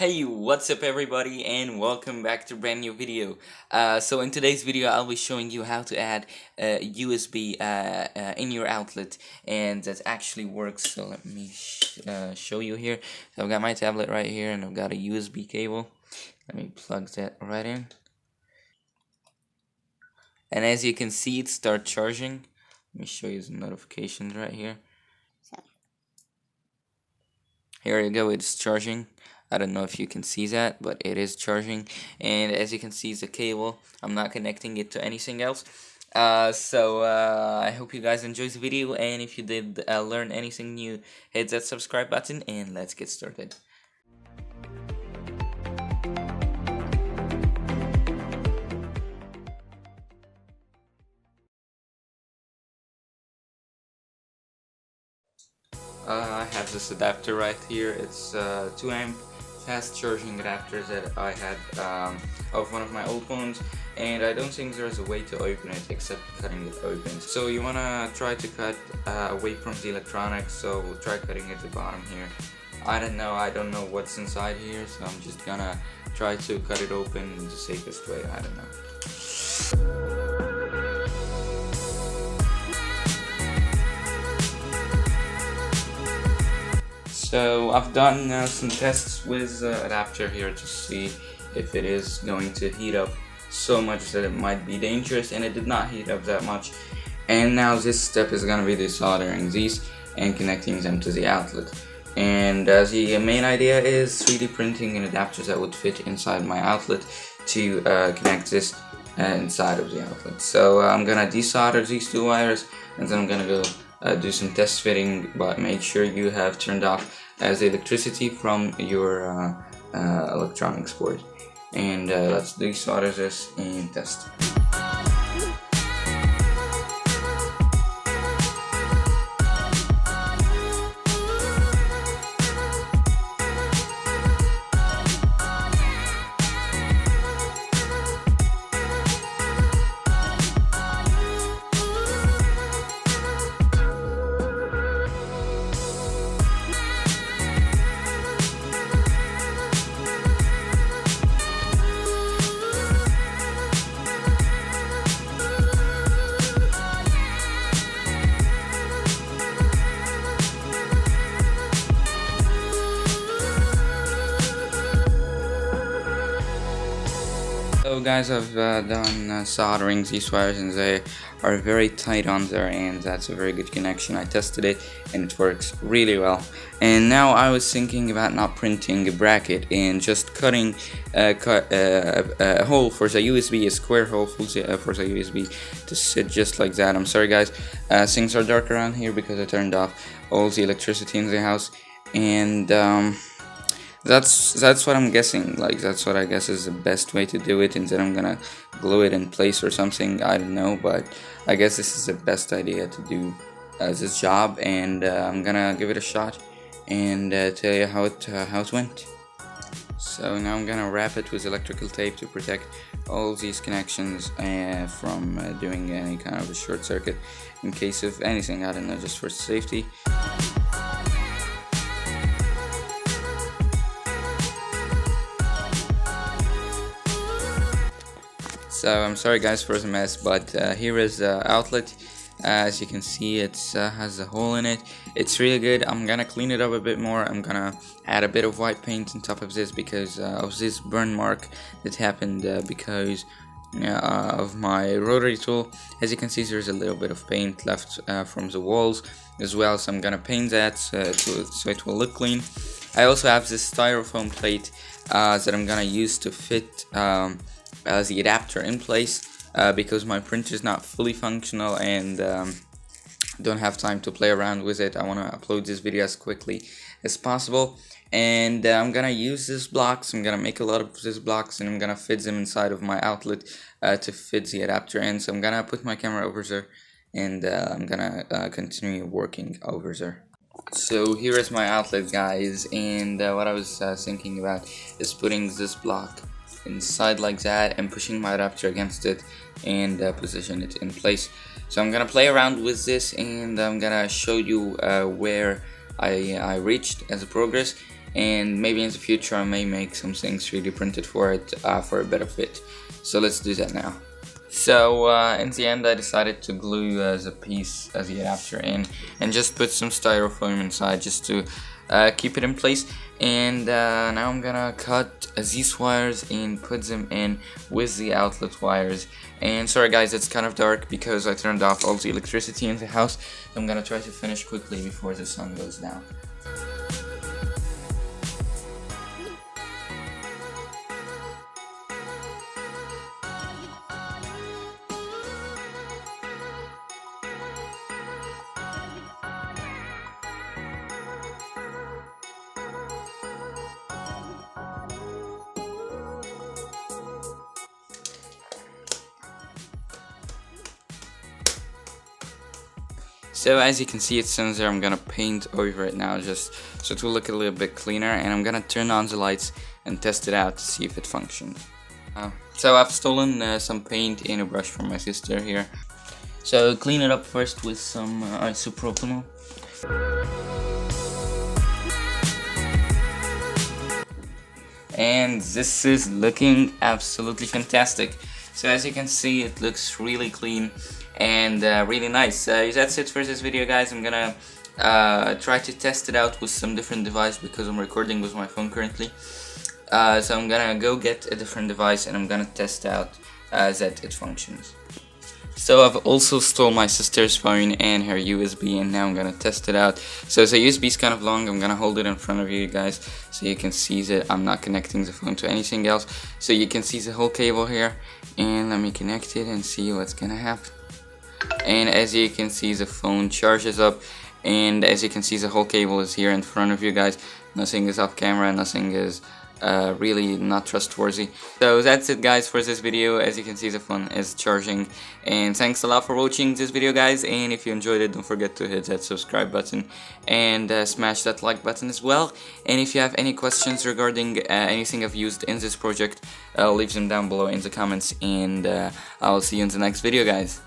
Hey, what's up everybody and welcome back to a brand new video. So in today's video I'll be showing you how to add USB in your outlet, and that actually works. So let me show you here. So I've got my tablet right here and I've got a USB cable. Let me plug that right in. And as you can see, it starts charging. Let me show you the notifications right here. Here you go, it's charging. I don't know if you can see that, but it is charging. And as you can see, it's a cable. I'm not connecting it to anything else. I hope you guys enjoyed the video, and if you did learn anything new, hit that subscribe button and let's get started. I have this adapter right here. It's 2 amp fast charging adapter that I had of one of my old phones, and I don't think there's a way to open it except cutting it open. So you wanna try to cut away from the electronics, so try cutting at the bottom here. I don't know what's inside here, so I'm just gonna try to cut it open the safest way. I don't know. So I've done some tests with adapter here to see if it is going to heat up so much that it might be dangerous, and it did not heat up that much. And now this step is going to be desoldering these and connecting them to the outlet. And the main idea is 3D printing an adapter that would fit inside my outlet to connect this inside of the outlet. So I'm going to desolder these two wires, and then I'm going to go do some test fitting, but make sure you have turned off the electricity from your electronics board. And let's desolder this and test. So guys, I've done soldering these wires, and they are very tight on there, and that's a very good connection. I tested it and it works really well. And now I was thinking about not printing a bracket and just cutting a hole for the USB, a square hole for the USB to sit just like that. I'm sorry guys, things are dark around here because I turned off all the electricity in the house, and that's what I'm guessing. Like, that's what I guess is the best way to do it, and then I'm gonna glue it in place or something. I don't know, but I guess this is the best idea to do this job, and I'm gonna give it a shot and tell you how it went. So now I'm gonna wrap it with electrical tape to protect all these connections from doing any kind of a short circuit in case of anything. I don't know, just for safety. So I'm sorry guys for the mess, but here is the outlet. As you can see, it has a hole in it. It's really good. I'm gonna clean it up a bit more. I'm gonna add a bit of white paint on top of this because of this burn mark that happened because of my rotary tool. As you can see, there's a little bit of paint left from the walls as well, so I'm gonna paint that so it will look clean. I also have this styrofoam plate that I'm gonna use to fit the adapter in place because my printer is not fully functional and don't have time to play around with it. I want to upload this video as quickly as possible, and I'm gonna use these blocks. I'm gonna make a lot of these blocks, and I'm gonna fit them inside of my outlet to fit the adapter in. So I'm gonna put my camera over there, and I'm gonna continue working over there. So here is my outlet guys, and what I was thinking about is putting this block inside like that and pushing my adapter against it and position it in place. So I'm gonna play around with this, and I'm gonna show you where I reached as a progress, and maybe in the future I may make some things 3D printed for it for a better fit. So let's do that now. So in the end I decided to glue the piece, the adapter in, and just put some styrofoam inside just to keep it in place. And now I'm gonna cut these wires and put them in with the outlet wires. And sorry guys, it's kind of dark because I turned off all the electricity in the house. I'm gonna try to finish quickly before the sun goes down. So as you can see, it's in there. I'm gonna paint over it now just so it will look a little bit cleaner, and I'm gonna turn on the lights and test it out to see if it functions. So I've stolen some paint and a brush from my sister here. So clean it up first with some isopropanol. And this is looking absolutely fantastic. So as you can see, it looks really clean and really nice. That's it for this video, guys. I'm gonna try to test it out with some different device because I'm recording with my phone currently. So I'm gonna go get a different device and I'm gonna test out that it functions. So I've also stole my sister's phone and her USB, and now I'm gonna test it out. So the USB is kind of long. I'm gonna hold it in front of you guys so you can see that I'm not connecting the phone to anything else. So you can see the whole cable here, and let me connect it and see what's gonna happen. And as you can see, the phone charges up, and as you can see, the whole cable is here in front of you guys. Nothing is off camera, nothing is really not trustworthy. So that's it, guys, for this video. As you can see, the phone is charging, and thanks a lot for watching this video, guys. And if you enjoyed it, don't forget to hit that subscribe button and smash that like button as well. And if you have any questions regarding anything I've used in this project, leave them down below in the comments, and I'll see you in the next video, guys.